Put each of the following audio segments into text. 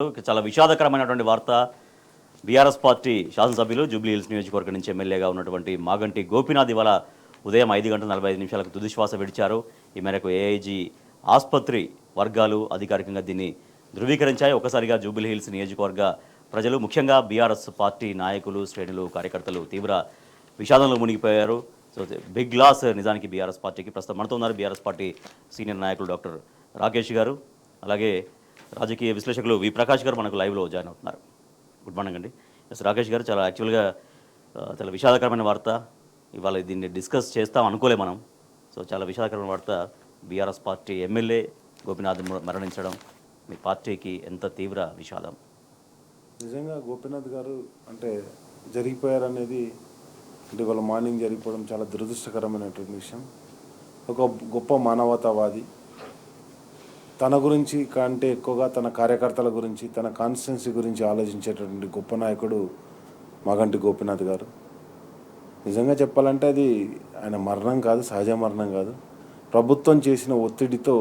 చాలా విషాదకరమైనటువంటి వార్త. BRS party శాసనసభ్యులు జూబ్లీహిల్స్ నియోజకవర్గం నుంచి ఎమ్మెల్యేగా ఉన్నటువంటి మాగంటి గోపీనాథ్ ఇవాళ ఉదయం 5:45 తుదిశ్వాస విడిచారు. ఈ మేరకు ఏఐజీ ఆసుపత్రి వర్గాలు అధికారికంగా దీన్ని ధృవీకరించాయి. ఒకసారిగా జూబ్లీహిల్స్ నియోజకవర్గ ప్రజలు, ముఖ్యంగా బీఆర్ఎస్ పార్టీ నాయకులు, శ్రేణులు, కార్యకర్తలు తీవ్ర విషాదంలో మునిగిపోయారు. సో బిగ్ లాస్ నిజానికి బీఆర్ఎస్ పార్టీకి. ప్రస్తుతం మనతో ఉన్నారు బీఆర్ఎస్ పార్టీ సీనియర్ నాయకులు డాక్టర్ రాకేష్ గారు, అలాగే రాజకీయ విశ్లేషకులు వి ప్రకాష్ గారు మనకు లైవ్లో జాయిన్ అవుతున్నారు. గుడ్ మార్నింగ్ అండి. ఎస్ రాకేష్ గారు, చాలా యాక్చువల్గా చాలా విషాదకరమైన వార్త. ఇవాళ దీన్ని డిస్కస్ చేస్తాం అనుకోలే మనం. సో చాలా విషాదకరమైన వార్త. బీఆర్ఎస్ పార్టీ ఎమ్మెల్యే గోపీనాథ్ మరణించడం మీ పార్టీకి ఎంత తీవ్ర విషాదం? నిజంగా గోపీనాథ్ గారు అంటే జరిగిపోయారనేది, అంటే ఇవాళ మార్నింగ్ జరిగిపోవడం చాలా దురదృష్టకరమైనటువంటి విషయం. ఒక గొప్ప మానవతావాది, తన గురించి కంటే ఎక్కువగా తన కార్యకర్తల గురించి, తన కాన్స్టిట్యున్సీ గురించి ఆలోచించేటటువంటి గొప్ప నాయకుడు మాగంటి గోపీనాథ్ గారు. నిజంగా చెప్పాలంటే అది ఆయన మరణం కాదు, సహజ మరణం కాదు. ప్రభుత్వం చేసిన ఒత్తిడితో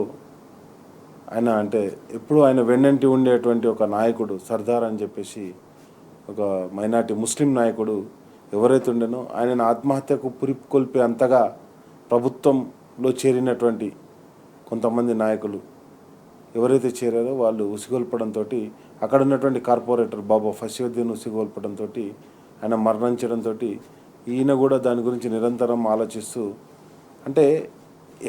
ఆయన, అంటే ఎప్పుడు ఆయన వెన్నంటి ఉండేటువంటి ఒక నాయకుడు, సర్దార్ అని చెప్పేసి ఒక మైనార్టీ ముస్లిం నాయకుడు ఎవరైతే ఉండేనో ఆయనను ఆత్మహత్యకు పురికొల్పే అంతగా ప్రభుత్వంలో చేరినటువంటి కొంతమంది నాయకులు ఎవరైతే చేరారో వాళ్ళు ఉసిగొల్పడంతో, అక్కడ ఉన్నటువంటి కార్పొరేటర్ బాబా ఫషీవుద్దీన్ ఉసిగొల్పడంతో, ఆయన మరణించడంతో ఈయన కూడా దాని గురించి నిరంతరం ఆలోచిస్తూ, అంటే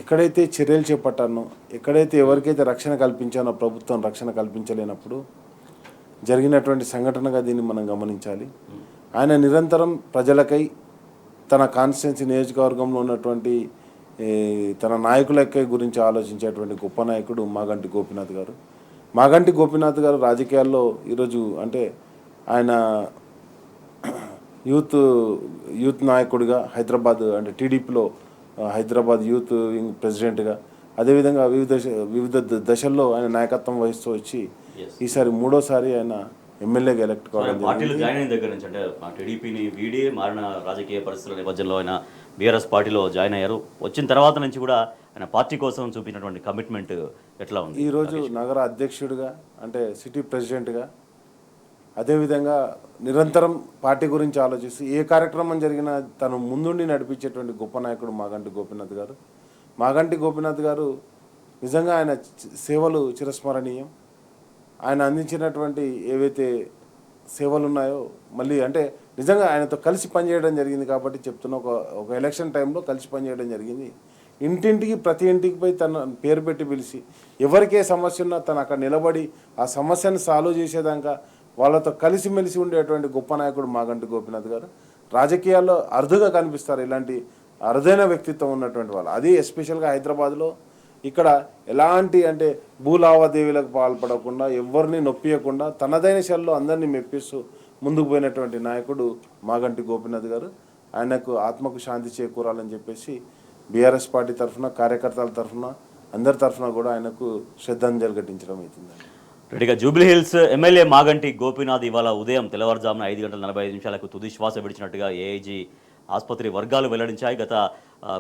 ఎక్కడైతే చర్యలు చేపట్టానో, ఎక్కడైతే ఎవరికైతే రక్షణ కల్పించానో ప్రభుత్వం రక్షణ కల్పించలేనప్పుడు జరిగినటువంటి సంఘటనగా దీన్ని మనం గమనించాలి. ఆయన నిరంతరం ప్రజలకై, తన కాన్స్టిట్యున్సీ నియోజకవర్గంలో ఉన్నటువంటి తన నాయకులకై గురించి ఆలోచించేటువంటి గొప్ప నాయకుడు మాగంటి గోపీనాథ్ గారు. మాగంటి గోపీనాథ్ గారు రాజకీయాల్లో ఈరోజు అంటే ఆయన యూత్ నాయకుడిగా హైదరాబాద్, అంటే టీడీపీలో హైదరాబాద్ యూత్ వింగ్ ప్రెసిడెంట్గా, అదేవిధంగా వివిధ దశల్లో ఆయన నాయకత్వం వహిస్తూ వచ్చి ఈసారి మూడోసారి ఆయన ఎమ్మెల్యేగా ఎలక్ట్ కావడం. పార్టీలో జాయిన్ అయిన దగ్గర నుంచి, అంటే టీడీపీని వీడి మారిన రాజకీయ పరిస్థితుల నేపథ్యంలో ఆయన బీఆర్ఎస్ పార్టీలో జాయిన్ అయ్యారు. వచ్చిన తర్వాత నుంచి కూడా ఆయన పార్టీ కోసం చూపించినటువంటి కమిట్మెంట్ ఎట్లా ఉంది? ఈరోజు నగర అధ్యక్షుడిగా, అంటే సిటీ ప్రెసిడెంట్గా, అదేవిధంగా నిరంతరం పార్టీ గురించి ఆలోచిస్తూ ఏ కార్యక్రమం జరిగినా తను ముందుండి నడిపించేటువంటి గొప్ప నాయకుడు మాగంటి గోపీనాథ్ గారు. మాగంటి గోపీనాథ్ గారు నిజంగా ఆయన సేవలు చిరస్మరణీయం. ఆయన అందించినటువంటి ఏవైతే సేవలు ఉన్నాయో, మళ్ళీ అంటే నిజంగా ఆయనతో కలిసి పనిచేయడం జరిగింది కాబట్టి చెప్తున్న, ఒక ఎలక్షన్ టైంలో కలిసి పనిచేయడం జరిగింది. ఇంటింటికి, ప్రతి ఇంటికి పోయి తన పేరు పెట్టి పిలిచి, ఎవరికే సమస్య ఉన్నా తను అక్కడ నిలబడి ఆ సమస్యను సాల్వ్ చేసేదాకా వాళ్ళతో కలిసిమెలిసి ఉండేటువంటి గొప్ప నాయకుడు మాగంటి గోపీనాథ్ గారు. రాజకీయాల్లో అరుదుగా కనిపిస్తారు ఇలాంటి అరుదైన వ్యక్తిత్వం ఉన్నటువంటి వాళ్ళు. అది ఎస్పెషల్గా హైదరాబాద్లో ఇక్కడ ఎలాంటి అంటే భూలావాదేవీలకు పాల్పడకుండా, ఎవరిని నొప్పియకుండా తనదైన శైలిలో అందరినీ మెప్పిస్తూ ముందుకు పోయినటువంటి నాయకుడు మాగంటి గోపీనాథ్ గారు. ఆయనకు ఆత్మకు శాంతి చేకూరాలని చెప్పేసి బీఆర్ఎస్ పార్టీ తరఫున, కార్యకర్తల తరఫున, అందరి తరఫున కూడా ఆయనకు శ్రద్ధాంజలి ఘటించడం అవుతుంది. రెడీగా జూబ్లీహిల్స్ ఎమ్మెల్యే మాగంటి గోపీనాథ్ ఇవాళ ఉదయం తెల్లవారుజామున 5:45 తుది శ్వాస విడిచినట్టుగా ఏఐజీ ఆసుపత్రి వర్గాలు వెల్లడించాయి. గత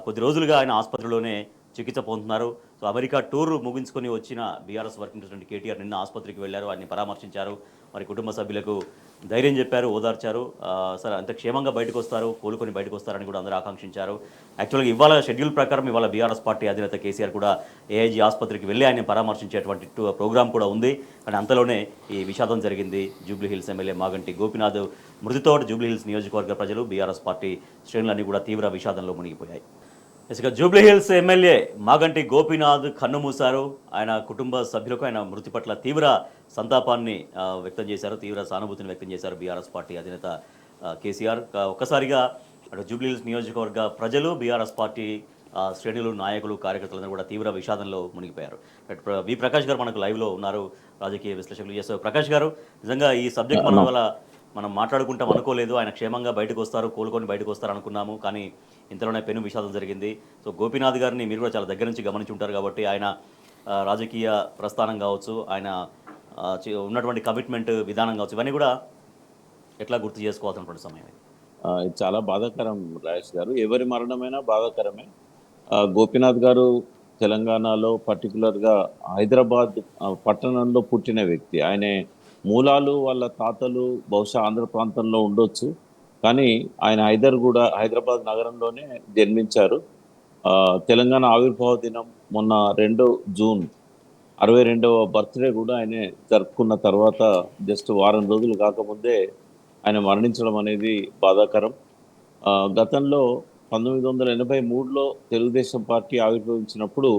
కొద్ది రోజులుగా ఆయన ఆసుపత్రిలోనే చికిత్స పొందుతున్నారు. సో అమెరికా టూర్ ముగించుకొని వచ్చిన బీఆర్ఎస్ వర్కింగ్ ప్రెసిడెంట్ కేటీఆర్ నిన్న ఆసుపత్రికి వెళ్లారు. ఆయన్ని పరామర్శించారు. మరి కుటుంబ సభ్యులకు ధైర్యం చెప్పారు, ఓదార్చారు. సరే అంత క్షేమంగా బయటకు వస్తారు, కోలుకొని బయటకు వస్తారని కూడా అందరూ ఆకాంక్షించారు. యాక్చువల్గా ఇవాళ షెడ్యూల్ ప్రకారం ఇవాళ బీఆర్ఎస్ పార్టీ అధినేత కేసీఆర్ కూడా ఏఐజీ ఆసుపత్రికి వెళ్ళి ఆయన పరామర్శించేటువంటి ప్రోగ్రాం కూడా ఉంది. కానీ అంతలోనే ఈ విషాదం జరిగింది. జూబ్లీహిల్స్ ఎమ్మెల్యే మాగంటి గోపీనాథ్ మృతితో జూబ్లీహిల్స్ నియోజకవర్గ ప్రజలు, బీఆర్ఎస్ పార్టీ శ్రేణులన్నీ కూడా తీవ్ర విషాదంలో మునిగిపోయాయి. ఇక జూబ్లీహిల్స్ ఎమ్మెల్యే మాగంటి గోపీనాథ్ కన్నుమూశారు. ఆయన కుటుంబ సభ్యులకు ఆయన మృతి పట్ల తీవ్ర సంతాపాన్ని వ్యక్తం చేశారు, తీవ్ర సానుభూతిని వ్యక్తం చేశారు బీఆర్ఎస్ పార్టీ అధినేత కేసీఆర్. ఒక్కసారిగా అటు జూబ్లీహిల్స్ నియోజకవర్గ ప్రజలు, బీఆర్ఎస్ పార్టీ శ్రేణులు, నాయకులు, కార్యకర్తలందరూ కూడా తీవ్ర విషాదంలో మునిగిపోయారు. వి ప్రకాష్ గారు మనకు లైవ్లో ఉన్నారు, రాజకీయ విశ్లేషకులు. చేస్తారు ప్రకాష్ గారు, నిజంగా ఈ సబ్జెక్ట్ మనం మాట్లాడుకుంటాం అనుకోలేదు. ఆయన క్షేమంగా బయటకు వస్తారు, కోలుకొని బయటకు వస్తారు అనుకున్నాము. కానీ ఇంతలోనే పెను విషాదం జరిగింది. సో గోపీనాథ్ గారిని మీరు కూడా చాలా దగ్గర నుంచి గమనించి ఉంటారు కాబట్టి ఆయన రాజకీయ ప్రస్థానం కావచ్చు, ఆయన ఉన్నటువంటి కమిట్మెంట్ విధానం కావచ్చు, ఇవన్నీ కూడా ఎట్లా గుర్తు చేసుకోవాల్సినటువంటి సమయం ఇది. చాలా బాధాకరం రాజేష్ గారు. ఎవరి మరణమైనా బాధాకరమే. గోపీనాథ్ గారు తెలంగాణలో పర్టికులర్గా హైదరాబాద్ పట్టణంలో పుట్టిన వ్యక్తి. ఆయన మూలాలు వాళ్ళ తాతలు బహుశా ఆంధ్ర ప్రాంతంలో ఉండొచ్చు, కానీ ఆయన హైదరాబాద్ నగరంలోనే జన్మించారు. ఆ, తెలంగాణ ఆవిర్భావ దినం మొన్న 2 జూన్ 62వ బర్త్డే కూడా ఆయన జరుపుకున్న తర్వాత జస్ట్ వారం రోజులు కాకముందే ఆయన మరణించడం అనేది బాధాకరం. గతంలో 1983లో తెలుగుదేశం పార్టీ ఆవిర్భవించినప్పుడు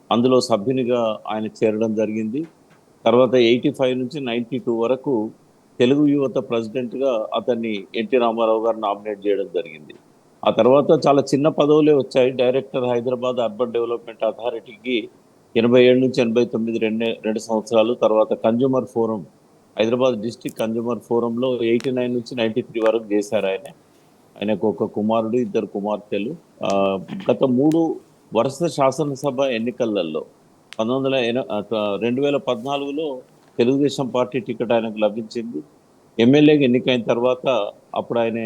అందులో సభ్యునిగా ఆయన చేరడం జరిగింది. తర్వాత 85 నుంచి 92 వరకు తెలుగు యువత ప్రెసిడెంట్గా అతన్ని ఎన్టీ రామారావు గారు నామినేట్ చేయడం జరిగింది. ఆ తర్వాత చాలా చిన్న పదవులే వచ్చాయి. డైరెక్టర్ హైదరాబాద్ అర్బన్ డెవలప్మెంట్ అథారిటీకి 87 నుంచి 89 రెండు సంవత్సరాలు. తర్వాత consumer forum, Hyderabad district consumer ఫోరంలో 89 నుంచి 93 వరకు చేశారు ఆయన. ఆయనకు ఒక కుమారుడు, 2 కుమార్తెలు. ఆ, గత 3 వరుస శాసనసభ ఎన్నికలలో 2014లో తెలుగుదేశం పార్టీ టికెట్ ఆయనకు లభించింది. ఎమ్మెల్యేగా ఎన్నికైన తర్వాత అప్పుడు ఆయన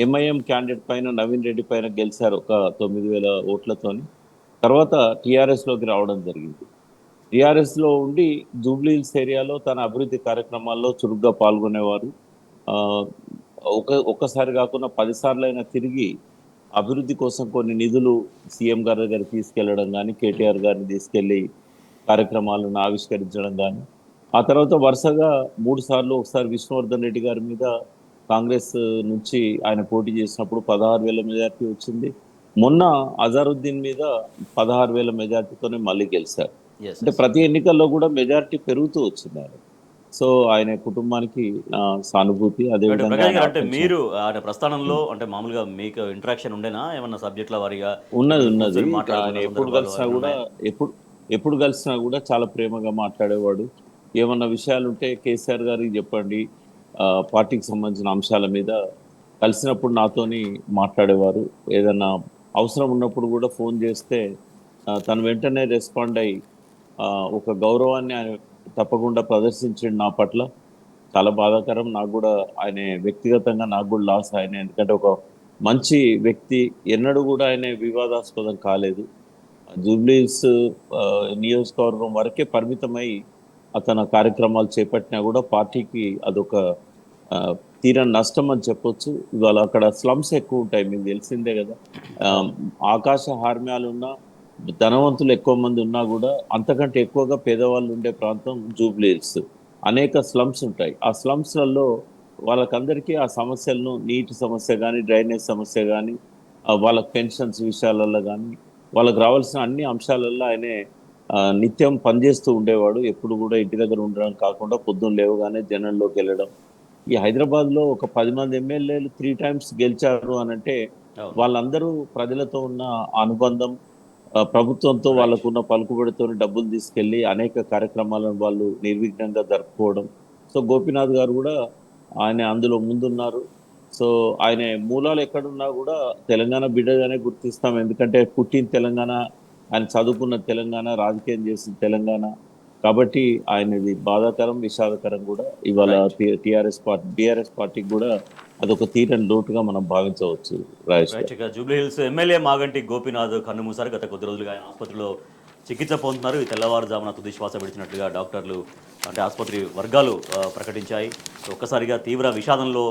ఎంఐఎం క్యాండిడేట్ పైన నవీన్ రెడ్డి పైన గెలిచారు ఒక 9,000 ఓట్లతోని. తర్వాత టిఆర్ఎస్లోకి రావడం జరిగింది. టిఆర్ఎస్లో ఉండి జూబ్లీహిల్స్ ఏరియాలో తన అభివృద్ధి కార్యక్రమాల్లో చురుగ్గా పాల్గొనేవారు. ఆ, ఒక్కసారి కాకుండా 10 సార్లు అయినా తిరిగి అభివృద్ధి కోసం కొన్ని నిధులు సీఎం గారి దగ్గర తీసుకెళ్లడం కానీ, కేటీఆర్ గారిని తీసుకెళ్లి కార్యక్రమాలను ఆవిష్కరించడం కానీ, ఆ తర్వాత వరుసగా 3 సార్లు, ఒకసారి విష్ణువర్ధన్ రెడ్డి గారి మీద కాంగ్రెస్ నుంచి ఆయన పోటీ చేసినప్పుడు 16,000 మెజార్టీ వచ్చింది. మొన్న అజారుద్దీన్ మీద 16,000 మెజార్టీతోనే మళ్ళీ గెలిచారు. ఎస్ అంటే ప్రతి ఎన్నికల్లో కూడా మెజార్టీ పెరుగుతూ వచ్చింది ఆయన. సో ఆయన కుటుంబానికి సానుభూతి, అదేవిధంగా ప్రకాష్ ఆయన గారు, అంటే ఆకాంక్ష. మీరు ఆయన ప్రస్థానంలో అంటే మామూలుగా మీకు ఇంటరాక్షన్ ఉండేనా ఏమన్నా సబ్జెక్టుల వారీగా ఉన్నది ఎప్పుడైనా ఉన్నది కూర్చొని ఆయన మాట్లాడుకున్న ఎప్పుడు సందర్భాలు కలిసినా ఏమైనా కూడా ఉన్నాయా? ఎప్పుడు ఎప్పుడు కలిసినా కూడా చాలా ప్రేమగా మాట్లాడేవాడు. ఏమన్నా విషయాలు ఉంటే కేసీఆర్ గారికి చెప్పండి, పార్టీకి సంబంధించిన అంశాల మీద కలిసినప్పుడు నాతోని మాట్లాడేవారు. ఏదన్నా అవసరం ఉన్నప్పుడు కూడా ఫోన్ చేస్తే తను వెంటనే రెస్పాండ్ అయ్యి ఆ, ఒక గౌరవాన్ని ఆయన తప్పకుండా ప్రదర్శించండి నా పట్ల. చాలా బాధాకరం. నాకు కూడా ఆయన వ్యక్తిగతంగా నాకు కూడా లాస్ ఆయన, ఎందుకంటే ఒక మంచి వ్యక్తి, ఎన్నడూ కూడా ఆయన వివాదాస్పదం కాలేదు. జూబ్లీహిల్స్ ఆ, నియోజకవర్గం వరకే పరిమితమై అతను కార్యక్రమాలు చేపట్టినా కూడా పార్టీకి అదొక ఆ, తీరని నష్టం అని చెప్పొచ్చు. ఇవాళ అక్కడ స్లమ్స్ ఎక్కువ ఉంటాయి, మీకు తెలిసిందే కదా. ఆ, ఆకాశ హార్మ్యాలు ఉన్నా, ధనవంతులు ఎక్కువ మంది ఉన్నా కూడా అంతకంటే ఎక్కువగా పేదవాళ్ళు ఉండే ప్రాంతం జూబ్లీహిల్స్. అనేక స్లమ్స్ ఉంటాయి. ఆ స్లమ్స్లలో వాళ్ళకందరికీ ఆ సమస్యలను, నీటి సమస్య కానీ, డ్రైనేజ్ సమస్య కానీ, వాళ్ళకి పెన్షన్స్ విషయాలలో కానీ, వాళ్ళకి రావాల్సిన అన్ని అంశాలలో ఆయనే నిత్యం పనిచేస్తూ ఉండేవాడు. ఎప్పుడు కూడా ఇంటి దగ్గర ఉండడం కాకుండా పొద్దున్న లేవగానే జనంలోకి వెళ్ళడం. ఈ హైదరాబాద్లో ఒక 10 మంది ఎమ్మెల్యేలు 3 టైమ్స్ గెలిచారు అని అంటే అవును. వాళ్ళందరూ ప్రజలతో ఉన్న అనుబంధం, ప్రభుత్వంతో రైట్. వాళ్ళకున్న పలుకుబడితో డబ్బులు తీసుకెళ్లి అనేక కార్యక్రమాలను వాళ్ళు నిర్విఘ్నంగా జరుపుకోవడం. సో గోపీనాథ్ గారు కూడా ఆయన అందులో ముందున్నారు. సో ఆయన మూలాలు ఎక్కడున్నా కూడా తెలంగాణ బిడ్డగానే గుర్తిస్తాం. ఎందుకంటే పుట్టిన తెలంగాణ, ఆయన చదువుకున్న తెలంగాణ, రాజకీయం చేసిన తెలంగాణ. కాబట్టి ఆయనది బాధాకరం, విషాదకరం కూడా. ఇవాళ రైట్. బీఆర్ఎస్ పార్టీకి కూడా అదొక తీరని లోటుగా మనం భావించవచ్చు రాజేష్ రైట్. గారు. ఇక జూబ్లీహిల్స్ ఎమ్మెల్యే మాగంటి గోపీనాథ్ కన్నుమూశారు. గత కొద్ది రోజులుగా ఆయన ఆసుపత్రిలో చికిత్స పొందుతున్నారు. ఈ తెల్లవారుజామున తుది శ్వాస విడిచినట్లుగా డాక్టర్లు అంటే ఆసుపత్రి వర్గాలు ప్రకటించాయి. సో ఒక్కసారిగా తీవ్ర విషాదంలో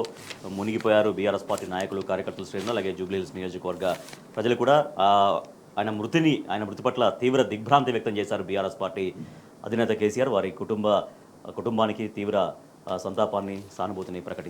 మునిగిపోయారు బీఆర్ఎస్ పార్టీ నాయకులు, కార్యకర్తలు శ్రేణులు, అలాగే జూబ్లీహిల్స్ నియోజకవర్గ ప్రజలు కూడా. ఆయన మృతి పట్ల తీవ్ర దిగ్భ్రాంతి వ్యక్తం చేశారు బీఆర్ఎస్ పార్టీ అధినేత కేసీఆర్. వారి కుటుంబానికి తీవ్ర సంతాపాన్ని, సానుభూతిని ప్రకటించారు.